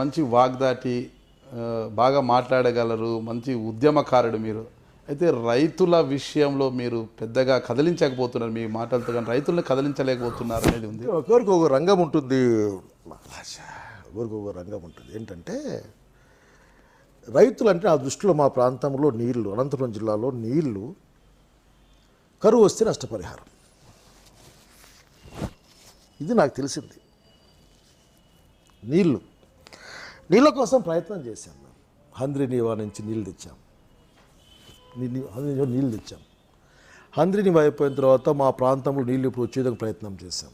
మంచి వాగ్దాటి, బాగా మాట్లాడగలరు, మంచి ఉద్యమకారుడు మీరు. అయితే రైతుల విషయంలో మీరు పెద్దగా కదిలించకపోతున్నారు మీ మాటలతో, కానీ రైతులను కదిలించలేకపోతున్నారు అనేది ఉంది. ఒకరికి ఒక రంగం ఉంటుంది, ఒకరికి ఒక రంగం ఉంటుంది. ఏంటంటే రైతులు అంటే ఆ దృష్టిలో మా ప్రాంతంలో నీళ్లు, అనంతపురం జిల్లాలో నీళ్లు కరువు వస్తే నష్టపరిహారం, ఇది నాకు తెలిసింది. నీళ్ళ కోసం ప్రయత్నం చేశాం. మేము హంద్రి నీవా నుంచి నీళ్ళు తెచ్చాం, నీళ్ళు తెచ్చాం. హంద్రి నీవా అయిపోయిన తర్వాత మా ప్రాంతంలో నీళ్ళు ఇప్పుడు వచ్చే విధంగా ప్రయత్నం చేశాం.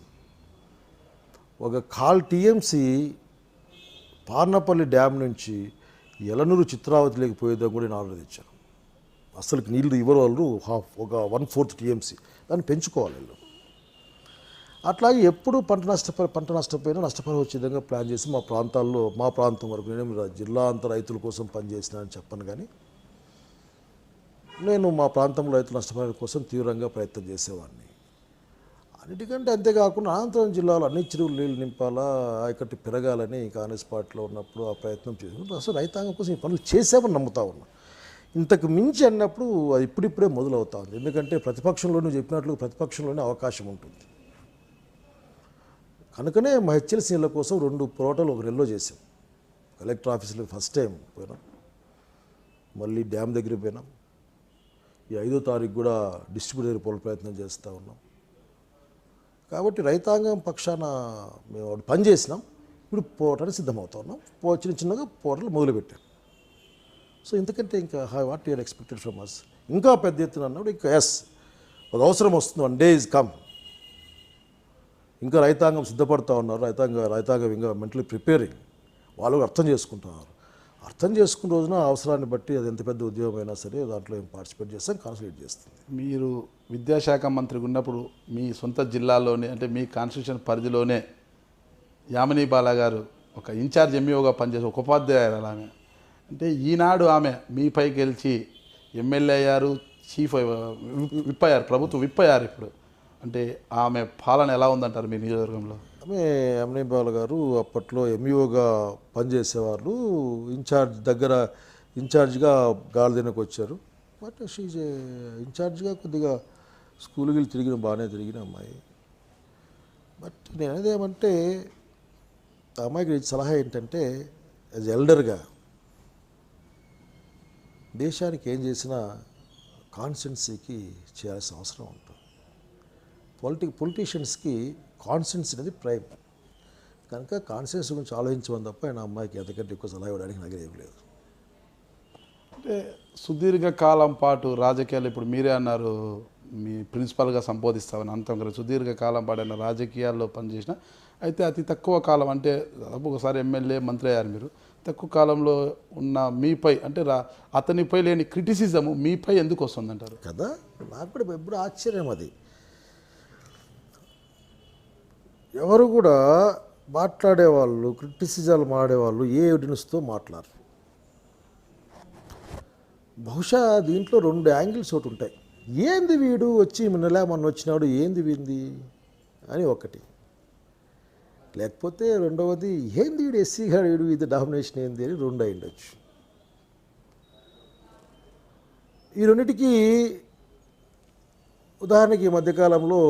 ఒక 1/4 టీఎంసీ పార్నపల్లి డ్యామ్ నుంచి ఎలనూరు చిత్రావతిలోకి పోయేదాకా కూడా నేను ఆర్డర్ తెచ్చాను. అసలుకి నీళ్ళు ఇవ్వరు వాళ్ళు, ఒక 1/4 టీఎంసీ దాన్ని పెంచుకోవాలి వీళ్ళు. అట్లాగే ఎప్పుడు పంట నష్టపోయినా నష్టపరి వచ్చే విధంగా ప్లాన్ చేసి మా ప్రాంతం వరకు నేను జిల్లా అంతా రైతుల కోసం పనిచేసినా అని చెప్పను, కానీ నేను మా ప్రాంతంలో రైతుల నష్టపరిహారం కోసం తీవ్రంగా ప్రయత్నం చేసేవాడిని. అన్నిటికంటే అంతేకాకుండా అనంతపురం జిల్లాలో అన్ని చెరువులు నీళ్ళు నింపాలా, ఆయకట్టు పెరగాలని కాంగ్రెస్ పార్టీలో ఉన్నప్పుడు ఆ ప్రయత్నం చేసినప్పుడు అసలు రైతాంగం కోసం ఈ పనులు చేసామని నమ్ముతా ఉన్నా. ఇంతకు మించి అన్నప్పుడు అది ఇప్పుడిప్పుడే మొదలవుతా ఉంది. ఎందుకంటే ప్రతిపక్షంలో నువ్వు చెప్పినట్లు ప్రతిపక్షంలోనే అవకాశం ఉంటుంది కనుకనే మా హెచ్ఎల్సీ నీళ్ళ కోసం 2 పోరాటాలు ఒక నెలలో చేసాం. కలెక్టర్ ఆఫీసులో ఫస్ట్ టైం పోయినాం, మళ్ళీ డ్యామ్ దగ్గరికి పోయినాం. ఈ 5వ తారీఖు కూడా డిస్ట్రిబ్యూటర్ దగ్గర పోలే ప్రయత్నం చేస్తూ ఉన్నాం. కాబట్టి రైతాంగం పక్షాన మేము పనిచేసినాం. ఇప్పుడు పోరాటానికి సిద్ధమవుతా ఉన్నాం. చిన్నగా పోరాటాలు మొదలుపెట్టాం. సో ఇంతకంటే ఇంకా what you're expected from us, ఇంకా పెద్ద ఎత్తున అన్నప్పుడు ఇంకా ఒక అవసరం వస్తుంది, 1 డే ఈజ్ కమ్. ఇంకా రైతాంగం సిద్ధపడుతూ ఉన్నారు, రైతాంగం ఇంకా మెంటలీ ప్రిపేరింగ్, వాళ్ళు అర్థం చేసుకుంటున్నారు. అర్థం చేసుకున్న రోజున అవసరాన్ని బట్టి అది ఎంత పెద్ద ఉద్యోగం అయినా సరే దాంట్లో మేము పార్టిసిపేట్ చేస్తాం, కాన్సన్ట్రేట్ చేస్తుంది. మీరు విద్యాశాఖ మంత్రిగా ఉన్నప్పుడు మీ సొంత జిల్లాలోనే, అంటే మీ కాన్స్టిట్యూషన్ పరిధిలోనే యామిని బాలా గారు ఒక ఇన్ఛార్జ్ ఎంఈఓగా పనిచేసి ఒక ఉపాధ్యాయులు ఆమె, అంటే ఈనాడు ఆమె మీపై గెలిచి ఎమ్మెల్యే అయ్యారు, విప్ అయ్యారు, ప్రభుత్వ విప్ అయ్యారు ఇప్పుడు. అంటే ఆమె పాలన ఎలా ఉందంటారు మీ నియోజకవర్గంలో? యామిని బాలా గారు అప్పట్లో ఎంఈఓగా పనిచేసేవాళ్ళు, ఇన్ఛార్జ్గా గాలిదినకు వచ్చారు. బట్ షీజ్ ఇన్ఛార్జ్గా కొద్దిగా స్కూల్కి వెళ్ళి బాగానే తిరిగిన అమ్మాయి. బట్ నేను అనేది ఏమంటే ఆ అమ్మాయికి సలహా ఏంటంటే యాజ్ ఎల్డర్గా దేశానికి ఏం చేసినా కాన్స్టిట్యున్సీకి చేయాల్సిన అవసరం ఉంటుంది. పొలిటీషియన్స్కి కాన్స్టిట్యున్సీ అనేది ప్రైమ్ కనుక కాన్స్టిట్యున్సీ గురించి ఆలోచించమని తప్ప ఆయన అమ్మాయికి ఎంతకంటే ఎక్కువ సలహా ఇవ్వడానికి నాకు ఏం లేదు. అంటే సుదీర్ఘకాలం పాటు రాజకీయాలు, ఇప్పుడు మీరే అన్నారు మీ ప్రిన్సిపల్గా సంబోధిస్తామని, అంత సుదీర్ఘకాలం పాటు రాజకీయాల్లో పనిచేసిన, అయితే అతి తక్కువ కాలం అంటే ఒకసారి ఎమ్మెల్యే మంత్రి అయ్యారు మీరు, తక్కువ కాలంలో ఉన్న మీపై అంటే అతనిపై లేని క్రిటిసిజము మీపై ఎందుకు వస్తుందంటారు కదా? నాకు కూడా ఎప్పుడు ఆశ్చర్యం అది. ఎవరు కూడా మాట్లాడేవాళ్ళు, క్రిటిసిజాలు మాడేవాళ్ళు ఏ ఎవిడెన్స్తో మాట్లాడరు. బహుశా దీంట్లో 2 యాంగిల్స్ ఒకటి ఉంటాయి. ఏంది వీడు వచ్చి మొన్న వచ్చినాడు, ఏంది వీంది అని ఒకటి, లేకపోతే రెండవది ఏంది వీడు ఎస్సీగా వీడు ఇది డామినేషన్ ఏంది అని 2 అయి ఉండొచ్చు. ఈ రెండింటికి ఉదాహరణకి ఈ మధ్యకాలంలో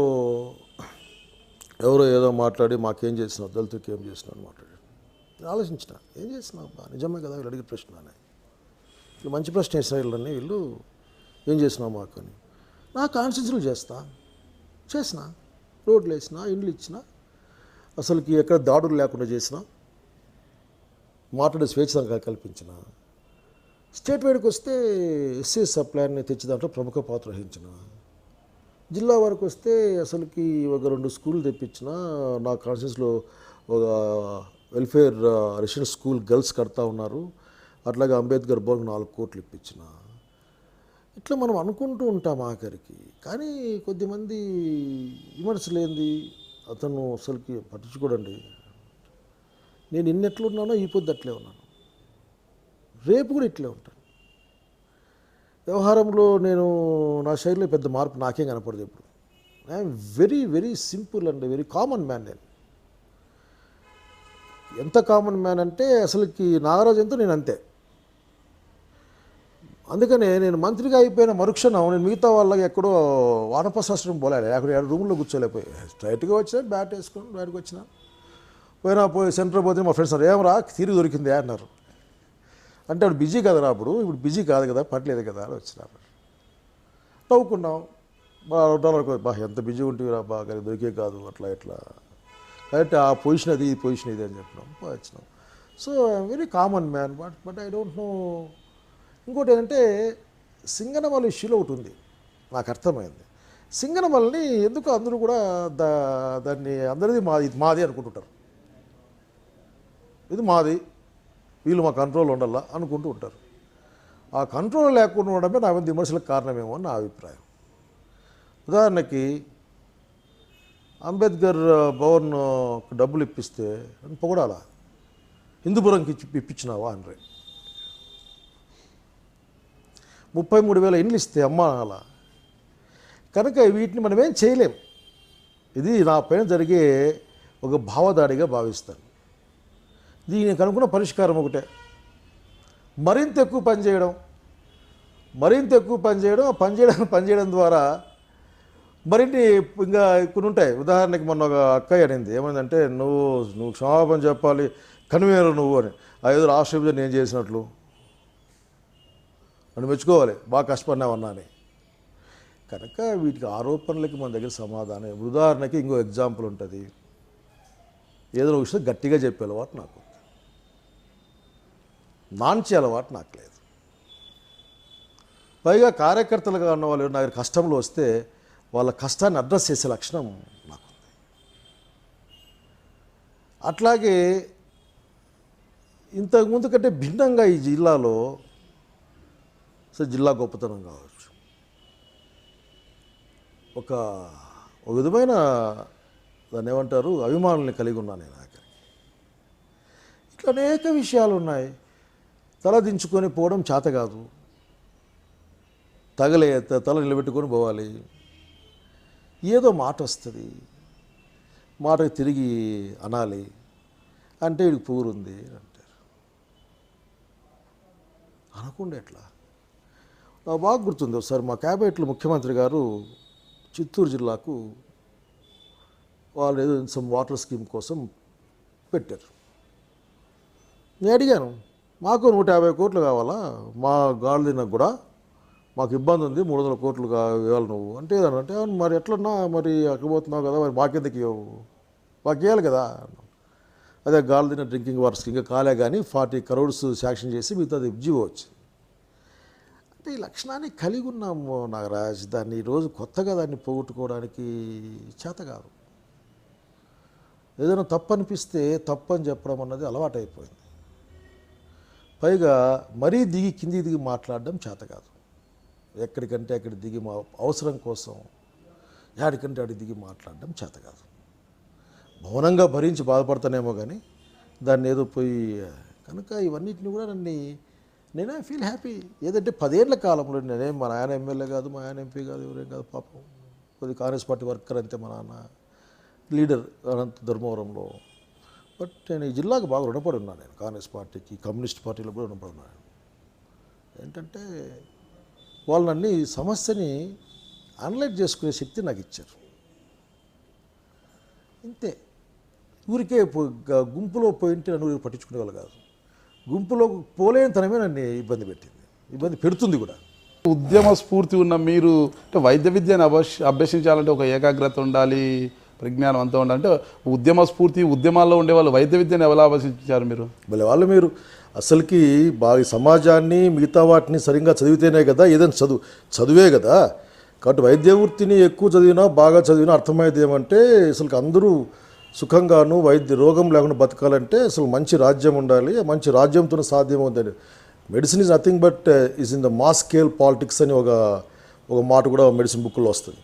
ఎవరో ఏదో మాట్లాడి మాకేం చేసినావు, దళితులకి ఏం చేసినావు అని మాట్లాడాడు. నేను ఆలోచించిన, ఏం చేసినావు బా, నిజమే కదా వీళ్ళు అడిగిన ప్రశ్న అని. వీళ్ళు మంచి ప్రశ్న వేసిన వీళ్ళని, వీళ్ళు ఏం చేసినావు మాకు అని. నా కాన్స్టిట్యూన్సీలు చేసిన రోడ్లు వేసిన, ఇండ్లు ఇచ్చిన, అసలుకి ఎక్కడ దాడులు లేకుండా చేసిన, మాట్లాడే స్వేచ్ఛ కల్పించిన, స్టేట్ వైడ్కి వస్తే ఎస్సీ సప్లాన్ని తెచ్చి దాంట్లో ప్రముఖ పాత్ర వహించిన, జిల్లా వరకు వస్తే అసలుకి ఒక 2 స్కూళ్ళు తెప్పించిన, నా కాన్స్టిట్యూన్సీలో ఒక వెల్ఫేర్ రెసిడెన్షియల్ స్కూల్ గర్ల్స్ కడతా ఉన్నారు, అట్లాగే అంబేద్కర్ భవన్కి 4 కోట్లు ఇప్పించిన. ఇట్లా మనం అనుకుంటూ ఉంటాం ఆఖరికి. కానీ కొద్దిమంది విమర్శలేంది, అతను అసలుకి పట్టించుకోడండి. నేను ఎట్లున్నానో ఈ పొద్దు అట్లే ఉన్నాను, రేపు కూడా ఇట్లే ఉంటాను. వ్యవహారంలో నేను నా శైలిలో పెద్ద మార్పు నాకేం కనపడదు. ఇప్పుడు I'm very very simple and very common man. నేను ఎంత కామన్ మ్యాన్ అంటే అసలుకి నాగరాజు ఎంతో నేను అంతే. అందుకనే నేను మంత్రిగా అయిపోయిన మరుక్షణం నేను మిగతా వాళ్ళకి ఎక్కడో వానప్రశాస్త్రం పోలేదు, అక్కడ రూమ్లో కూర్చోలేకపోయి స్ట్రైట్గా వచ్చినా బ్యాట్ వేసుకొని బయటకు వచ్చిన పోయి సెంటర్ పోతే మా ఫ్రెండ్స్ అన్నారు ఏమరా తిరిగి దొరికిందే అన్నారు. అంటే అప్పుడు బిజీ కదరా, అప్పుడు ఇప్పుడు బిజీ కాదు కదా, పట్టలేదు కదా అని వచ్చినారు. నవ్వుకున్నాం. బా ఎంత బిజీ ఉంటుందిరా బాగా దొరికే కాదు అట్లా ఇట్లా కాబట్టి ఆ పొజిషన్ అది ఈ పొజిషన్ ఇది అని చెప్పినాం వచ్చినాం. So I'm very common man but I don't know. ఇంకోటి ఏంటంటే సింగనమల ఇష్యూలో ఒకటి ఉంది నాకు అర్థమైంది. సింగనమలని ఎందుకు అందరూ కూడా దాన్ని అందరిది మాది అనుకుంటుంటారు. ఇది మాది, వీళ్ళు మా కంట్రోల్ ఉండాలా అనుకుంటూ ఉంటారు. ఆ కంట్రోల్ లేకుండా ఉండడమే నా మీద విమర్శలకు కారణమేమో అని నా అభిప్రాయం. ఉదాహరణకి అంబేద్కర్ భవన్ డబ్బులు ఇప్పిస్తే పొగడాలా, హిందూపురంకి ఇప్పించినావా అని. 33,000 ఇండ్లు ఇస్తే అమ్మా అలా. కనుక వీటిని మనం ఏం చేయలేం. ఇది నా పైన జరిగే ఒక భావదాడిగా భావిస్తాను. దీనికి అనుకున్న పరిష్కారం ఒకటే, మరింత ఎక్కువ పనిచేయడం. పనిచేయడం ద్వారా మరిన్ని ఇంకా కొన్ని ఉంటాయి. ఉదాహరణకి మొన్న ఒక అక్కయ్య అనింది ఏమైందంటే నువ్వు క్షమాపణ చెప్పాలి కన్వీనర్ నువ్వు అని. ఏదో రాష్ట్ర విభజన నేను చేసినట్లు నన్ను మెచ్చుకోవాలి, బాగా కష్టపడినావన్నా అని. కనుక వీటికి ఆరోపణలకి మన దగ్గర సమాధానం. ఉదాహరణకి ఇంకో ఎగ్జాంపుల్ ఉంటుంది. ఏదో ఒక విషయం గట్టిగా చెప్పే అలవాటు నాకు, నాన్చే అలవాటు నాకు లేదు. పైగా కార్యకర్తలుగా ఉన్న వాళ్ళు నా దగ్గర కష్టంలో వస్తే వాళ్ళ కష్టాన్ని అడ్రస్ చేసే లక్షణం నాకు. అట్లాగే ఇంతకుముందు కంటే భిన్నంగా ఈ జిల్లాలో జిల్లా గొప్పతనం కావచ్చు, ఒక విధమైన దాన్ని ఏమంటారు అభిమానుల్ని కలిగి ఉన్నాను నేను. ఆఖరికి ఇట్లా అనేక విషయాలు ఉన్నాయి. తల దించుకొని పోవడం చేత కాదు, తల నిలబెట్టుకొని పోవాలి. ఏదో మాట వస్తుంది, మాటకు తిరిగి అనాలి అంటే వీడికి పూరుంది అంటారు. అనకుండా ఎట్లా? నాకు బాగా గుర్తుంది, ఒకసారి మా క్యాబినెట్లో ముఖ్యమంత్రి గారు చిత్తూరు జిల్లాకు వాళ్ళు ఏదో సమ్ వాటర్ స్కీమ్ కోసం పెట్టారు. నేను అడిగాను, మాకు 150 కోట్లు కావాలా, మా గాడిదినకు కూడా మాకు ఇబ్బంది ఉంది, 300 కోట్లు ఇవ్వాలి నువ్వు అంటే. అంటే మరి ఎట్లన్నా మరి అక్కడ పోతున్నావు కదా, మరి మాకెందుకు ఇవ్వవు, మాకు ఇవ్వాలి కదా. అదే గాలిదిన డ్రింకింగ్ వాటర్ స్కీమ్ ఇంకా కాలే కానీ 40 crores శాంక్షన్ చేసి మిగతాది జీవో వచ్చింది. అంటే ఈ లక్షణాన్ని కలిగి ఉన్నాము నాగరాజ్. దాన్ని ఈరోజు కొత్తగా దాన్ని పోగొట్టుకోవడానికి చేత కాదు. ఏదైనా తప్పు అనిపిస్తే తప్పు అని చెప్పడం అన్నది అలవాటైపోయింది. పైగా మరీ కింది దిగి మాట్లాడడం చేత కాదు. ఎక్కడికంటే అక్కడ దిగి మా అవసరం కోసం ఎక్కడికంటే అక్కడికి దిగి మాట్లాడడం చేత కాదు. మౌనంగా భరించి బాధపడతానేమో కానీ దాన్ని ఏదో పోయి. కనుక ఇవన్నిటిని కూడా నేనే ఫీల్ హ్యాపీ. ఏదంటే 10 ఏళ్ల కాలంలో నేనేం మా నాయన ఎమ్మెల్యే కాదు, మా ఆయన ఎంపీ కాదు, ఎవరేం కాదు, పాపం కొద్ది కాంగ్రెస్ పార్టీ వర్కర్ అంతే మా నాన్న, లీడర్ అనంత ధర్మవరంలో. బట్ నేను ఈ జిల్లాకు బాగా రుణపడి ఉన్నాను. నేను కాంగ్రెస్ పార్టీకి, కమ్యూనిస్ట్ పార్టీలో కూడా రుణపడి ఉన్నాను. ఏంటంటే వాళ్ళు నన్ను ఈ సమస్యని అనలైజ్ చేసుకునే శక్తి నాకు ఇచ్చారు. ఇంతే. ఊరికే గుంపులో పోయింటే నన్ను ఊరికి పట్టించుకునే వాళ్ళు కాదు. గుంపులో పోలేనితనమే నన్ను ఇబ్బంది పెడుతుంది కూడా. ఉద్యమ స్ఫూర్తి ఉన్న మీరు అంటే వైద్య విద్యను అభ్యసించాలంటే ఒక ఏకాగ్రత ఉండాలి, పరిజ్ఞానం అంతా ఉండాలి. అంటే ఉద్యమ స్ఫూర్తి, ఉద్యమాల్లో ఉండేవాళ్ళు వైద్య విద్యను ఎలా అభ్యసించారు మీరు? మీరు అసలుకి బాగా సమాజాన్ని మిగతా వాటిని సరిగ్గా చదివితేనే కదా ఏదైనా చదువే కదా. కాబట్టి వైద్య వృత్తిని ఎక్కువ చదివినా బాగా చదివినా అర్థమయ్యేది ఏమంటే అసలు అందరూ సుఖంగాను రోగం లేకుండా బతకాలంటే అసలు మంచి రాజ్యం ఉండాలి, మంచి రాజ్యంతో సాధ్యమవుతుంది. Medicine is nothing but is in the mass scale politics అని ఒక మాట కూడా మెడిసిన్ బుక్లో వస్తుంది.